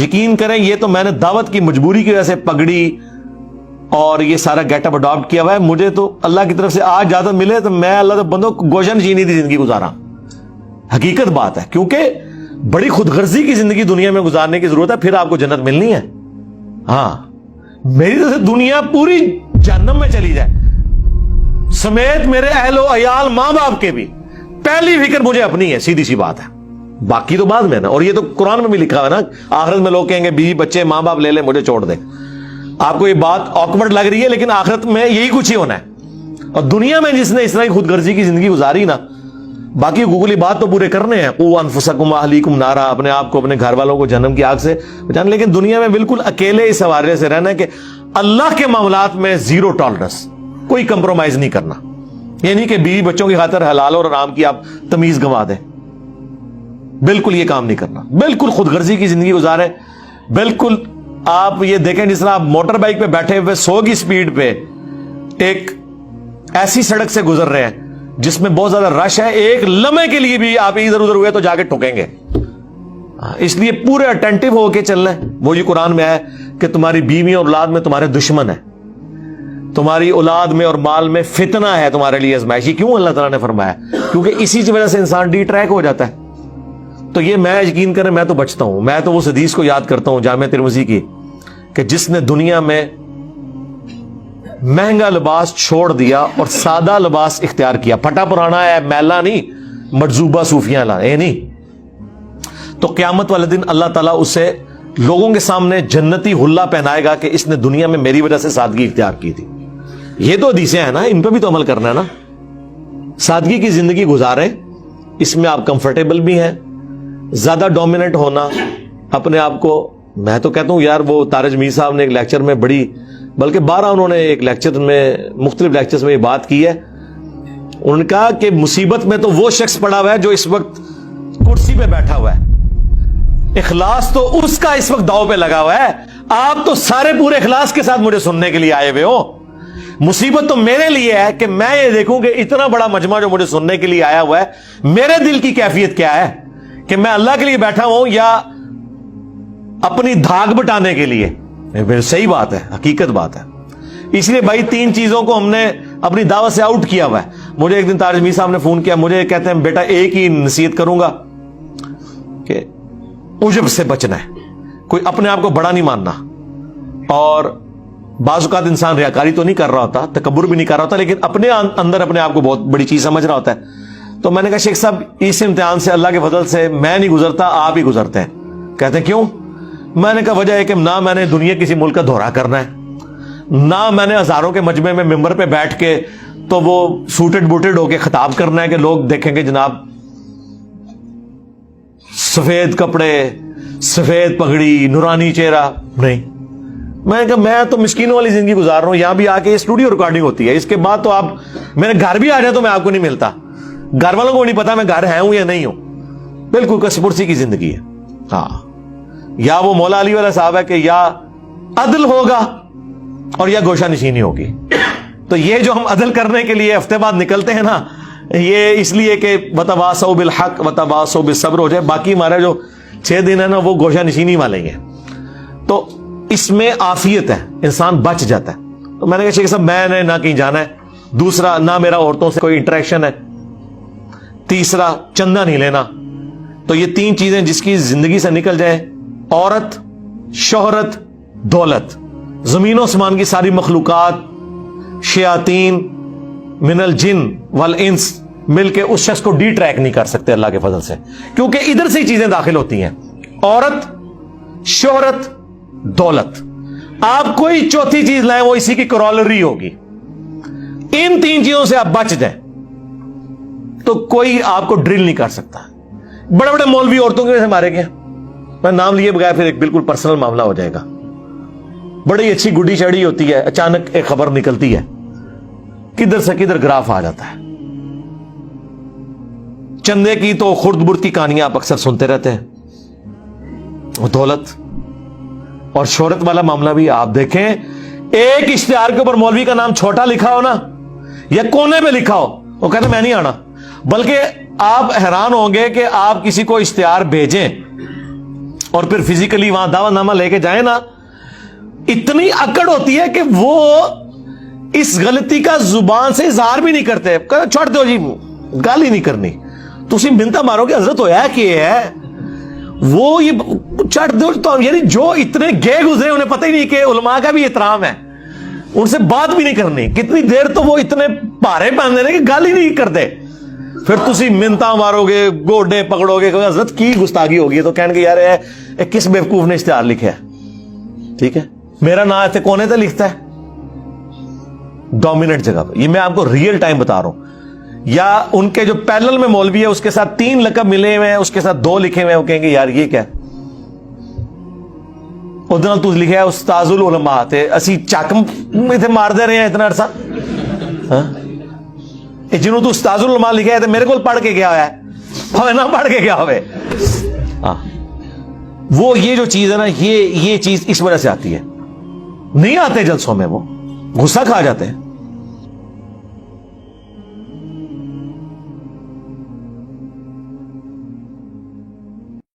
یقین کریں یہ تو میں نے دعوت کی مجبوری کی وجہ سے پگڑی اور یہ سارا گیٹ اپ اڈاپٹ کیا ہوا ہے. مجھے تو اللہ کی طرف سے آج زیادہ ملے تو میں اللہ کے بندوں گوشہ نشینی دی زندگی گزارا. حقیقت بات ہے, کیونکہ بڑی خود غرضی کی زندگی دنیا میں گزارنے کی ضرورت ہے, پھر آپ کو جنت ملنی ہے. ہاں میری طرف سے دنیا پوری جہنم میں چلی جائے سمیت میرے اہل و عیال ماں باپ کے بھی, پہلی فکر مجھے اپنی ہے, سیدھی سی بات ہے. باقی تو بعد میں نا, اور یہ تو قرآن میں بھی لکھا ہوا ہے نا, آخرت میں لوگ کہیں گے بیوی بچے ماں باپ لے لے مجھے چھوڑ دے. آپ کو یہ بات آکورڈ لگ رہی ہے لیکن آخرت میں یہی کچھ ہی ہونا ہے. اور دنیا میں جس نے اس طرح کی خود غرضی کی زندگی گزاری نا, باقی گوگلی بات تو پورے کرنے ہیں, قوا انفسکم اہلیکم نارا, اپنے آپ کو اپنے گھر والوں کو جہنم کی آگ سے بچانا. لیکن دنیا میں بالکل اکیلے اس حوالے سے رہنا ہے کہ اللہ کے معاملات میں زیرو ٹالرنس, کوئی کمپرومائز نہیں کرنا. یہ نہیں کہ بیوی بچوں کی خاطر حلال اور حرام کی آپ تمیز گنوا دیں, بالکل یہ کام نہیں کرنا. بالکل خود غرضی کی زندگی گزارے. بالکل آپ یہ دیکھیں جس طرح آپ موٹر بائک پہ بیٹھے ہوئے 100 کی سپیڈ پہ ایک ایسی سڑک سے گزر رہے ہیں جس میں بہت زیادہ رش ہے, ایک لمحے کے لیے بھی آپ ادھر ادھر ہوئے تو جا کے ٹھوکیں گے. اس لیے پورے اٹینٹو ہو کے چلنا ہے. وہ یہ قرآن میں ہے کہ تمہاری بیوی اور اولاد میں تمہارے دشمن ہے, تمہاری اولاد میں اور مال میں فتنہ ہے تمہارے لیے ازمائشی. کیوں اللہ تعالیٰ نے فرمایا؟ کیونکہ اسی کی وجہ سے انسان ڈی ٹریک ہو جاتا ہے. تو یہ میں یقین کریں میں تو بچتا ہوں. میں تو اس حدیث کو یاد کرتا ہوں جامع ترمذی کی, کہ جس نے دنیا میں مہنگا لباس چھوڑ دیا اور سادہ لباس اختیار کیا, پھٹا پرانا ہے میلا نہیں, مجذوبہ صوفیاں لا یہ نہیں, تو قیامت والے دن اللہ تعالیٰ اسے لوگوں کے سامنے جنتی حلہ پہنائے گا کہ اس نے دنیا میں میری وجہ سے سادگی اختیار کی تھی. یہ تو حدیثیں ہیں نا, ان پہ بھی تو عمل کرنا ہے نا. سادگی کی زندگی گزاریں, اس میں آپ کمفرٹیبل بھی ہیں. زیادہ ڈومیننٹ ہونا اپنے آپ کو, میں تو کہتا ہوں یار وہ تارج میر صاحب نے ایک لیکچر میں بڑی, بلکہ 12 انہوں نے ایک لیکچر میں مختلف لیکچرز میں یہ بات کی ہے. انہوں نے کہا کہ مصیبت میں تو وہ شخص پڑا ہوا ہے جو اس وقت کرسی پہ بیٹھا ہوا ہے, اخلاص تو اس کا اس وقت داؤ پہ لگا ہوا ہے. آپ تو سارے پورے اخلاص کے ساتھ مجھے سننے کے لیے آئے ہوئے ہو. مصیبت تو میرے لیے ہے کہ میں یہ دیکھوں کہ اتنا بڑا مجمع جو مجھے سننے کے لیے آیا ہوا ہے, میرے دل کی کیفیت کیا ہے, کہ میں اللہ کے لیے بیٹھا ہوں یا اپنی دھاگ بٹانے کے لیے. صحیح بات ہے, حقیقت بات ہے. اس لیے بھائی 3 چیزوں کو ہم نے اپنی دعوت سے آؤٹ کیا ہوا ہے. مجھے ایک دن تارج میر صاحب نے فون کیا, مجھے کہتے ہیں بیٹا ایک ہی نصیحت کروں گا کہ عجب سے بچنا ہے, کوئی اپنے آپ کو بڑا نہیں ماننا, اور بعض اوقات انسان ریاکاری تو نہیں کر رہا ہوتا, تکبر بھی نہیں کر رہا ہوتا, لیکن اپنے اندر اپنے آپ کو بہت بڑی چیز سمجھ رہا ہوتا ہے. تو میں نے کہا شیخ صاحب اس امتحان سے اللہ کے فضل سے میں نہیں گزرتا, آپ ہی گزرتے ہیں. کہتے ہیں کیوں؟ میں نے کہا وجہ ہے کہ نہ میں نے دنیا کسی ملک کا دورہ کرنا ہے, نہ میں نے ہزاروں کے مجمع میں ممبر پہ بیٹھ کے تو وہ سوٹڈ بوٹڈ ہو کے خطاب کرنا ہے کہ لوگ دیکھیں گے جناب سفید کپڑے, سفید پگڑی, نورانی چہرہ. نہیں, میں نے کہا میں تو مسکینوں والی زندگی گزار رہا ہوں. یہاں بھی آ کے اسٹوڈیو ریکارڈنگ ہوتی ہے, اس کے بعد تو آپ میرے گھر بھی آ جائیں تو میں آپ کو نہیں ملتا, گھر والوں کو نہیں پتا میں گھر ہے ہوں یا نہیں ہوں. بالکل کسپرسی کی زندگی ہے. ہاں, یا وہ مولا علی والا صاحب ہے کہ یا عدل ہوگا اور یا گوشہ نشینی ہوگی. تو یہ جو ہم عدل کرنے کے لیے ہفتے بعد نکلتے ہیں نا, یہ اس لیے کہ وتواصوا بالحق وتواصوا بالصبر ہو جائے. باقی ہمارا جو 6 دن ہے نا وہ گوشہ نشینی والے ہی ہیں. تو اس میں عافیت ہے, انسان بچ جاتا ہے. تو میں نے کہا شیخ صاحب میں نے نہ کہیں جانا ہے, دوسرا نہ میرا عورتوں سے کوئی انٹریکشن ہے, تیسرا چندہ نہیں لینا. تو یہ 3 چیزیں جس کی زندگی سے نکل جائے, عورت, شہرت, دولت, زمین و آسمان کی ساری مخلوقات, شیاطین من الجن والانس مل کے اس شخص کو ڈی ٹریک نہیں کر سکتے اللہ کے فضل سے, کیونکہ ادھر سے ہی چیزیں داخل ہوتی ہیں, عورت, شہرت, دولت. آپ کوئی چوتھی چیز لائیں وہ اسی کی کرولری ہوگی. ان 3 چیزوں سے آپ بچ جائیں تو کوئی آپ کو ڈرل نہیں کر سکتا. بڑے بڑے مولوی عورتوں کی وجہ سے مارے گئے, میں نام لیے بغیر پھر ایک بالکل پرسنل معاملہ ہو جائے گا. بڑی اچھی گڈی شڑی ہوتی ہے, اچانک ایک خبر نکلتی ہے, کدھر سے کدھر گراف آ جاتا ہے. چندے کی تو خرد برد کی کہانیاں آپ اکثر سنتے رہتے ہیں. دولت اور شہرت والا معاملہ بھی آپ دیکھیں, ایک اشتہار کے اوپر مولوی کا نام چھوٹا لکھا ہو نا, یا کونے پہ لکھا ہو, وہ کہتے میں نہیں آنا. بلکہ آپ حیران ہوں گے کہ آپ کسی کو اشتہار بھیجیں اور پھر فزیکلی وہاں دعوت نامہ لے کے جائیں نا, اتنی اکڑ ہوتی ہے کہ وہ اس غلطی کا زبان سے اظہار بھی نہیں کرتے. چھوڑ دو جی, گال ہی نہیں کرنی, تسی منتا مارو کہ حضرت ہویا کہ ہے وہ یہ چھوڑ دو. تو یعنی جو اتنے گئے گزرے انہیں پتہ ہی نہیں کہ علماء کا بھی احترام ہے, ان سے بات بھی نہیں کرنی. کتنی دیر تو وہ اتنے پارے پہن دے کہ گال ہی نہیں کرتے, پھر تسی منتا مارو گے, گوڈے پکڑو گے, حضرت کی گستاخی ہوگی. تو کہنے کہ یار کس بیوقوف نے اشتہار لکھا ہے, ٹھیک ہے, میرا نام ایسے کونے سے لکھتا ہے ڈومیننٹ جگہ پہ. یہ میں آپ کو ریئل ٹائم بتا رہا ہوں. یا ان کے جو پیرلل میں مولوی ہے اس کے ساتھ 3 لقب ملے ہوئے ہیں, اس کے ساتھ 2 لکھے ہوئے ہیں, وہ کہیں گے یار یہ کیا ہے, ادھر تو لکھا ہے استاذ العلماء تے اسی چک میں مار دے رہے ہیں اتنا عرصہ. جنہوں تو استاذ العلماء لکھا ہے تو میرے کو پڑھ کے گیا ہوا ہے, نہ پڑھ کے گیا ہوئے. وہ یہ جو چیز ہے نا, یہ چیز اس وجہ سے آتی ہے. نہیں آتے جلسوں میں, وہ غصہ کھا جاتے ہیں.